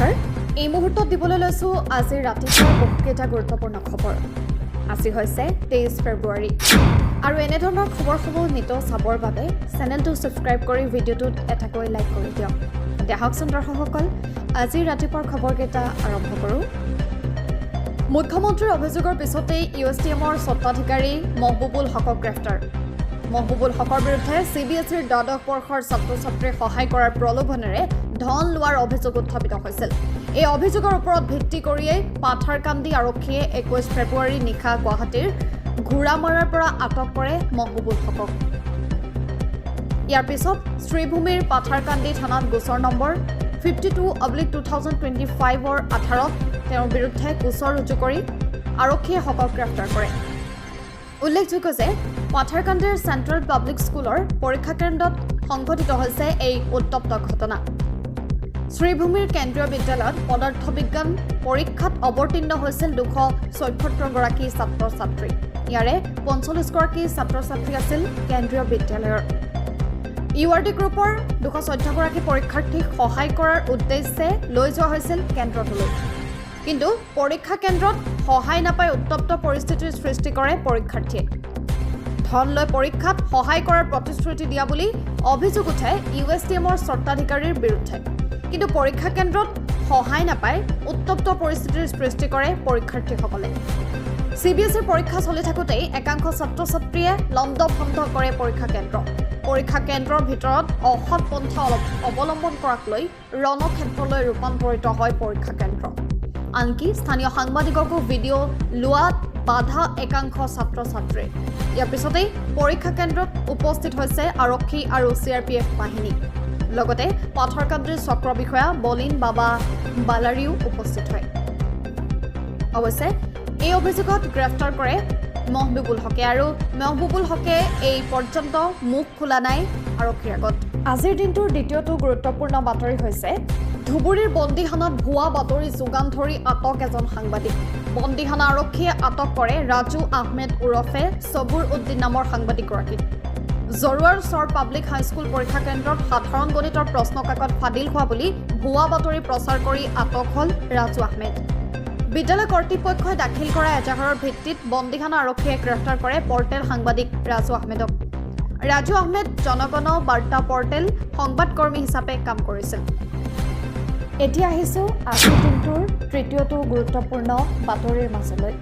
নমস্কাৰ এই মুহূৰ্তত দিবলৈ লৈছো আজি ৰাতিপুৱাৰ বহুকেইটা গুৰুত্বপূৰ্ণ খবৰ আজি হৈছে 23 ফেব্ৰুৱাৰী আৰু এনে ধৰণৰ খবৰসমূহ নিত চাবৰ বাবে চেনেলটো সাবস্ক্ৰাইব কৰি ভিডিঅ'টোত এটাকৈ লাইক কৰি দিয়ক দেহক দৰ্শকসকল আজি ৰাতিপুৱাৰ খবৰকেইটা আৰম্ভ কৰোঁ মুখ্যমন্ত্ৰীৰ অভিযোগৰ পিছতেই ইউএছটিএমৰ স্বত্বাধিকাৰী মহবুবুল হকক গ্ৰেপ্তাৰ মহবুবুল হকৰ বিৰুদ্ধে সিবিএছইৰ দ্বাদশ বৰ্ষৰ ছাত্ৰ-ছাত্ৰীক সহায় কৰাৰ প্ৰলোভনেৰে ধন লোৱাৰ অভিযোগ উত্থাপিত হৈছিল এই অভিযোগৰ ওপৰত ভিত্তি কৰিয়েই পাথাৰকান্দি আৰক্ষীয়ে 21 ফেব্ৰুৱাৰী নিশা গুৱাহাটীৰ ঘোৰামাৰাৰ পৰা আটক কৰে মহবুবুল হকক ইয়াৰ পিছত শ্ৰীভূমিৰ পাথাৰকান্দি থানাত গোচৰ নম্বৰ 52/2025 আধাৰত তেওঁৰ বিৰুদ্ধে গোচৰ ৰুজু কৰি আৰক্ষীয়ে হকক গ্ৰেপ্তাৰ কৰে উল্লেখযোগ্য যে পাথাৰকান্দিৰ চেণ্ট্ৰেল পাব্লিক স্কুলৰ পৰীক্ষা কেন্দ্ৰত সংঘটিত হৈছে এই উত্তপ্ত ঘটনা শ্ৰীভূমিৰ কেন্দ্ৰীয় বিদ্যালয়ত পদাৰ্থ বিজ্ঞান পৰীক্ষাত অৱতীৰ্ণ হৈছিল 274 গৰাকী ছাত্ৰ-ছাত্ৰী ইয়াৰে 45 গৰাকী ছাত্ৰ-ছাত্ৰী আছিল কেন্দ্ৰীয় বিদ্যালয়ৰ ইউআৰডি গ্ৰুপৰ 214 গৰাকী পৰীক্ষাৰ্থীক সহায় কৰাৰ উদ্দেশ্যে লৈ যোৱা হৈছিল কেন্দ্ৰটোলৈ কিন্তু পৰীক্ষা কেন্দ্ৰত সহায় নাপায় উত্তপ্ত পৰিস্থিতিৰ সৃষ্টি কৰে পৰীক্ষাৰ্থীয়ে ধন লৈ পৰীক্ষাত সহায় কৰাৰ প্ৰতিশ্ৰুতি দিয়া বুলি অভিযোগ উঠে ইউএছটিএমৰ স্বত্বাধিকাৰীৰ বিৰুদ্ধে কিন্তু পৰীক্ষা কেন্দ্ৰত সহায় নাপায় উত্তপ্ত পৰিস্থিতিৰ সৃষ্টি কৰে পৰীক্ষাৰ্থীসকলে সিবিএছইৰ পৰীক্ষা চলি থাকোঁতেই একাংশ ছাত্ৰ-ছাত্ৰীয়ে লণ্ডভণ্ড কৰে পৰীক্ষা কেন্দ্ৰৰ ভিতৰত অসৎ পন্থা অৱলম্বন কৰাক লৈ ৰণক্ষেত্ৰলৈ ৰূপান্তৰিত হয় পৰীক্ষা কেন্দ্ৰ আনকি স্থানীয় সাংবাদিককো ভিডিঅ' লোৱাত বাধা একাংশ ছাত্ৰ-ছাত্ৰী ইয়াৰ পিছতেই পৰীক্ষা কেন্দ্ৰত উপস্থিত হৈছে আৰক্ষী আৰু চিআৰপিএফ বাহিনী লগতে পাথাৰকান্দিৰ চক্ৰ বিষয়া বলিন বাবা বালাৰিও উপস্থিত হয় অৱশ্যে এই অভিযোগত গ্ৰেপ্তাৰ কৰে মহবুবুল হকে আৰু মহবুবুল হকে এই পৰ্যন্ত মুখ খোলা নাই আৰক্ষীৰ আগত আজিৰ দিনটোৰ দ্বিতীয়টো গুৰুত্বপূৰ্ণ বাতৰি হৈছে ধুবুৰীৰ বন্দীখানাত ভুৱা বাতৰি যোগান ধৰি আটক এজন সাংবাদিক বন্দীখানা আৰক্ষীয়ে আটক কৰে ৰাজু আহমেদ ওৰফে সবুৰ উদ্দিন নামৰ সাংবাদিকগৰাকীক জৰুৱাৰ চৰ পাব্লিক হাইস্কুল পৰীক্ষা কেন্দ্ৰত সাধাৰণ গণিতৰ প্ৰশ্ন কাকত ফাদিল হোৱা বুলি ভুৱা বাতৰি প্ৰচাৰ কৰি আটক হ'ল ৰাজু আহমেদ বিদ্যালয় কৰ্তৃপক্ষই দাখিল কৰা এজাহাৰৰ ভিত্তিত বন্দীখানা আৰক্ষীয়ে গ্ৰেপ্তাৰ কৰে পৰ্টেল সাংবাদিক ৰাজু আহমেদক ৰাজু আহমেদ জনগণ বাৰ্তা পৰ্টেল সংবাদকৰ্মী হিচাপে কাম কৰিছিল এতিয়া আহিছোঁ আজিৰ দিনটোৰ তৃতীয়টো গুৰুত্বপূৰ্ণ বাতৰিৰ মাজলৈ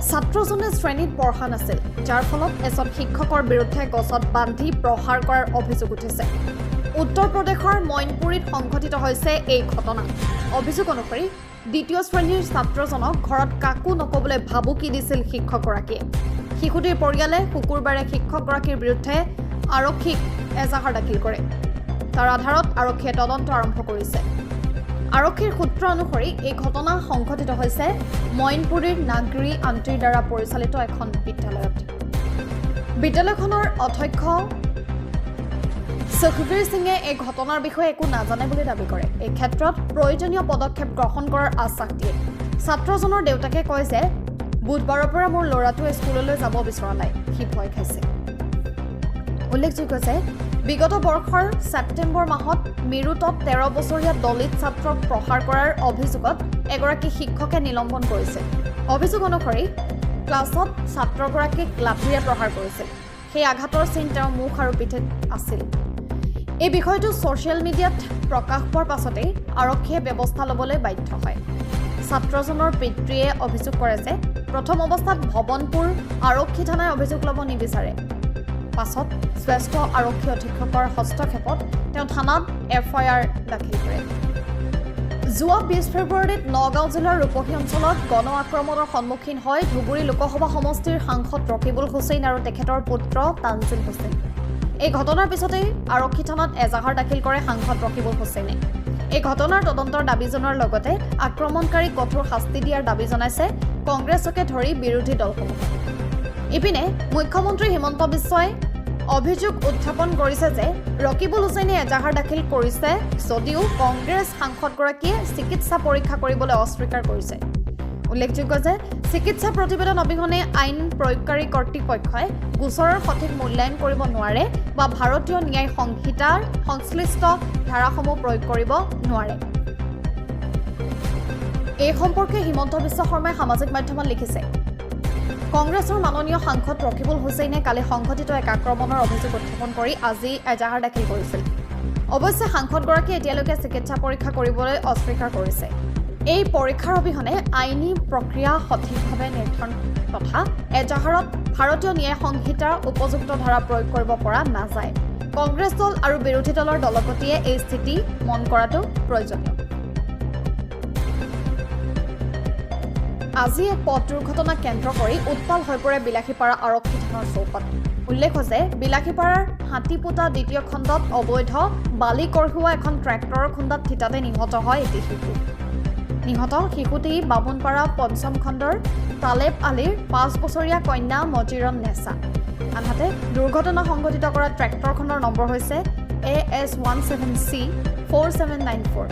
ছাত্ৰজনে শ্ৰেণীত পঢ়া নাছিল যাৰ ফলত এজন শিক্ষকৰ বিৰুদ্ধে গছত বান্ধি প্ৰহাৰ কৰাৰ অভিযোগ উঠিছে উত্তৰ প্ৰদেশৰ মইনপুৰীত সংঘটিত হৈছে এই ঘটনা অভিযোগ অনুসৰি দ্বিতীয় শ্ৰেণীৰ ছাত্ৰজনক ঘৰত কাকো নকবলৈ ভাবুকি দিছিল শিক্ষকগৰাকীয়ে শিশুটিৰ পৰিয়ালে শুকুৰবাৰে শিক্ষকগৰাকীৰ বিৰুদ্ধে আৰক্ষীক এজাহাৰ দাখিল কৰে তাৰ আধাৰত আৰক্ষীয়ে তদন্ত আৰম্ভ কৰিছে আৰক্ষীৰ সূত্ৰ অনুসৰি এই ঘটনা সংঘটিত হৈছে মইনপুৰীৰ নাগৰী আন্টিৰ দ্বাৰা পৰিচালিত এখন বিদ্যালয়ত বিদ্যালয়খনৰ অধ্যক্ষ সুখবীৰ সিঙে এই ঘটনাৰ বিষয়ে একো নাজানে বুলি দাবী কৰে এই ক্ষেত্ৰত প্ৰয়োজনীয় পদক্ষেপ গ্ৰহণ কৰাৰ আশ্বাস দিয়ে ছাত্ৰজনৰ দেউতাকে কয় যে বুধবাৰৰ পৰা মোৰ ল'ৰাটোৱে স্কুললৈ যাব বিচৰা নাই সি ভয় খাইছে উল্লেখযোগ্য যে বিগত বৰ্ষৰ ছেপ্টেম্বৰ মাহত মিৰুতত 13 বছৰীয়া দলিত ছাত্ৰক প্ৰহাৰ কৰাৰ অভিযোগত এগৰাকী শিক্ষকে নিলম্বন কৰিছে অভিযোগ অনুসৰি ক্লাছত ছাত্ৰগৰাকীক লাঠিৰে প্ৰহাৰ কৰিছিল সেই আঘাতৰ চিন তেওঁৰ মুখ আৰু পিঠিত আছিল এই বিষয়টো ছ'চিয়েল মিডিয়াত প্ৰকাশ পোৱাৰ পাছতেই আৰক্ষীয়ে ব্যৱস্থা ল'বলৈ বাধ্য হয় ছাত্ৰজনৰ পিতৃয়ে অভিযোগ কৰে যে প্ৰথম অৱস্থাত ভৱনপুৰ আৰক্ষী থানাই অভিযোগ ল'ব নিবিচাৰে পাছত শ্ৰেষ্ঠ আৰক্ষী অধীক্ষকৰ হস্তক্ষেপত তেওঁ থানাত এফআইআৰ দাখিল কৰে যোৱা 20 ফেব্ৰুৱাৰীত নগাঁও জিলাৰ ৰূপহী অঞ্চলত গণ আক্ৰমণৰ সন্মুখীন হয় ধুবুৰী লোকসভা সমষ্টিৰ সাংসদ ৰকিবুল হুছেইন আৰু তেখেতৰ পুত্ৰ তানজিল হুছেইন এই ঘটনাৰ পিছতেই আৰক্ষী থানাত এজাহাৰ দাখিল কৰে সাংসদ ৰকিবুল হুছেইনে এই ঘটনাৰ তদন্তৰ দাবী জনোৱাৰ লগতে আক্ৰমণকাৰীক কঠোৰ শাস্তি দিয়াৰ দাবী জনাইছে কংগ্ৰেছকে ধৰি বিৰোধী দলসমূহে ইপিনে মুখ্যমন্ত্ৰী হিমন্ত বিশ্বই অভিযোগ উত্থাপন কৰিছে যে ৰকিবুল হুছেইনে এজাহাৰ দাখিল কৰিছে যদিও কংগ্ৰেছ সাংসদগৰাকীয়ে চিকিৎসা পৰীক্ষা কৰিবলৈ অস্বীকাৰ কৰিছে উল্লেখযোগ্য যে চিকিৎসা প্ৰতিবেদন অবিহনে আইন প্ৰয়োগকাৰী কৰ্তৃপক্ষই গোচৰৰ সঠিক মূল্যায়ন কৰিব নোৱাৰে বা ভাৰতীয় ন্যায় সংহিতাৰ সংশ্লিষ্ট ধাৰাসমূহ প্ৰয়োগ কৰিব নোৱাৰে এই সম্পৰ্কে হিমন্ত বিশ্ব শৰ্মাই সামাজিক মাধ্যমত লিখিছে, কংগ্ৰেছৰ মাননীয় সাংসদ ৰকিবুল হুছেইনে কালি সংঘটিত এক আক্ৰমণৰ অভিযোগ উত্থাপন কৰি আজি এজাহাৰ দাখিল কৰিছিল। অৱশ্যে সাংসদগৰাকীয়ে এতিয়ালৈকে চিকিৎসা পৰীক্ষা কৰিবলৈ অস্বীকাৰ কৰিছে। এই পৰীক্ষাৰ অবিহনে আইনী প্ৰক্ৰিয়া সঠিকভাৱে নিৰ্ধাৰণ তথা এজাহাৰত ভাৰতীয় ন্যায় সংহিতাৰ উপযুক্ত ধাৰা প্ৰয়োগ কৰিব পৰা নাযায়। কংগ্ৰেছ দল আৰু বিৰোধী দলৰ দলপতিয়ে এই স্থিতি মন কৰাটো প্ৰয়োজনীয়। আজি এক পথ দুৰ্ঘটনা কেন্দ্ৰ কৰি উত্তাল হৈ পৰে বিলাসীপাৰা আৰক্ষী থানাৰ চৌপাত। উল্লেখ যে বিলাসীপাৰাৰ হাতীপোতা দ্বিতীয় খণ্ডত অবৈধ বালি কঢ়িওৱা এখন ট্ৰেক্টৰৰ খুন্দাত থিতাতে নিহত হয় এটি শিশু। নিহত শিশুটি বামুণপাৰা পঞ্চম খণ্ডৰ তালেব আলীৰ 5 বছৰীয়া কন্যা মজিৰন নেছা। আনহাতে দুৰ্ঘটনা সংঘটিত কৰা ট্ৰেক্টৰখনৰ নম্বৰ হৈছে AS17C4794।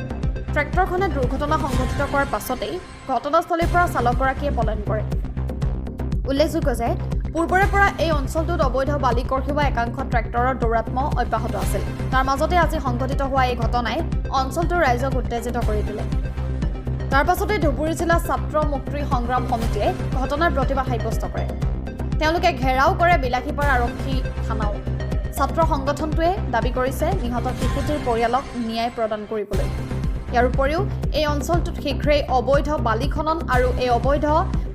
ট্ৰেক্টৰখনে দুৰ্ঘটনা সংঘটিত কৰাৰ পাছতেই ঘটনাস্থলীৰ পৰা চালকগৰাকীয়ে পলায়ন কৰে। উল্লেখযোগ্য যে পূৰ্বৰে পৰা এই অঞ্চলটোত অবৈধ বালি কঢ়িওৱা একাংশ ট্ৰেক্টৰৰ দৌৰাত্ম্য অব্যাহত আছিল। তাৰ মাজতে আজি সংঘটিত হোৱা এই ঘটনাই অঞ্চলটোৰ ৰাইজক উত্তেজিত কৰি তোলে। তাৰ পাছতে ধুবুৰী জিলা ছাত্ৰ মুক্তি সংগ্ৰাম সমিতিয়ে ঘটনাৰ প্ৰতিবাদ সাব্যস্ত কৰে। তেওঁলোকে ঘেৰাও কৰে বিলাসীপাৰা আৰক্ষী থানাও। ছাত্ৰ সংগঠনটোৱে দাবী কৰিছে নিহত শিশুটিৰ পৰিয়ালক ন্যায় প্ৰদান কৰিবলৈ। ইয়াৰ উপৰিও এই অঞ্চলটোত শীঘ্ৰেই অবৈধ বালি খনন আৰু এই অবৈধ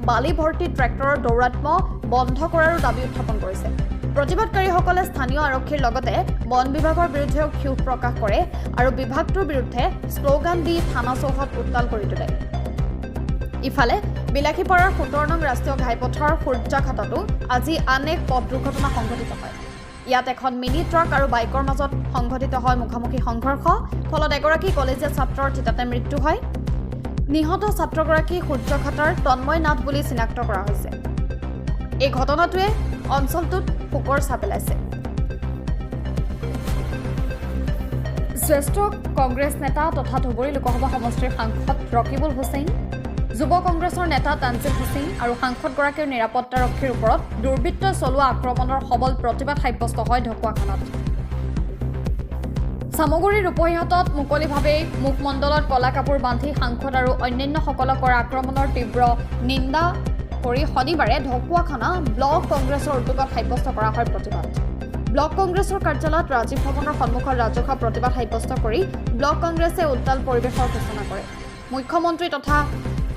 বালি ভৰ্তি ট্ৰেক্টৰৰ দৌৰাত্ম্য বন্ধ কৰাৰো দাবী উত্থাপন কৰিছে। প্ৰতিবাদকাৰীসকলে স্থানীয় আৰক্ষীৰ লগতে বন বিভাগৰ বিৰুদ্ধেও ক্ষোভ প্ৰকাশ কৰে আৰু বিভাগটোৰ বিৰুদ্ধে শ্লোগান দি থানা চৌহদ উত্তাল কৰি তোলে। ইফালে বিলাসীপাৰাৰ 17 নং ৰাষ্ট্ৰীয় ঘাইপথৰ সূৰ্যাঘাটতো আজি আন এক পথ দুৰ্ঘটনা সংঘটিত হয়। ইয়াত এখন মিনি ট্ৰাক আৰু বাইকৰ মাজত সংঘটিত হয় মুখামুখি সংঘৰ্ষ, ফলত এগৰাকী কলেজীয়া ছাত্ৰৰ থিতাতে মৃত্যু হয়। নিহত ছাত্ৰগৰাকী সূৰ্যঘাটৰ তন্ময় নাথ বুলি চিনাক্ত কৰা হৈছে। এই ঘটনাটোৱে অঞ্চলটোত শোকৰ ছাপ পেলাইছে। জ্যেষ্ঠ কংগ্ৰেছ নেতা তথা ধুবুৰী লোকসভা সমষ্টিৰ সাংসদ ৰকিবুল হুছেইন, যুৱ কংগ্ৰেছৰ নেতা তানজিল হুছেইন আৰু সাংসদগৰাকীৰ নিৰাপত্তাৰক্ষীৰ ওপৰত দুৰ্বৃত্তই চলোৱা আক্ৰমণৰ সবল প্ৰতিবাদ সাব্যস্ত হয় ঢকুৱাখানাত। চামগুৰিৰ ৰূপহীহাটত মুকলিভাৱেই মুখমণ্ডলত কলা কাপোৰ বান্ধি সাংসদ আৰু অন্যান্যসকলক কৰা আক্ৰমণৰ তীব্ৰ নিন্দা কৰি শনিবাৰে ঢকুৱাখানা ব্লক কংগ্ৰেছৰ উদ্যোগত সাব্যস্ত কৰা হয় প্ৰতিবাদ। ব্লক কংগ্ৰেছৰ কাৰ্যালয়ত ৰাজীৱ ভৱনৰ সন্মুখত ৰাজহুৱা প্ৰতিবাদ সাব্যস্ত কৰি ব্লক কংগ্ৰেছে উত্তাল পৰিৱেশৰ ঘোষণা কৰে। মুখ্যমন্ত্ৰী তথা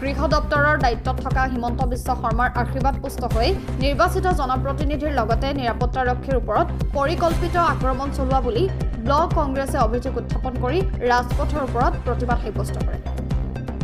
গৃহ দপ্তৰৰ দায়িত্বত থকা হিমন্ত বিশ্ব শৰ্মাৰ আশীৰ্বাদ পুষ্ট হৈ নিৰ্বাচিত জনপ্ৰতিনিধিৰ লগতে নিৰাপত্তাৰক্ষীৰ ওপৰত পৰিকল্পিত আক্ৰমণ চলোৱা বুলি ব্লক কংগ্ৰেছে অভিযোগ উত্থাপন কৰি ৰাজপথৰ ওপৰত প্ৰতিবাদ সাব্যস্ত কৰে।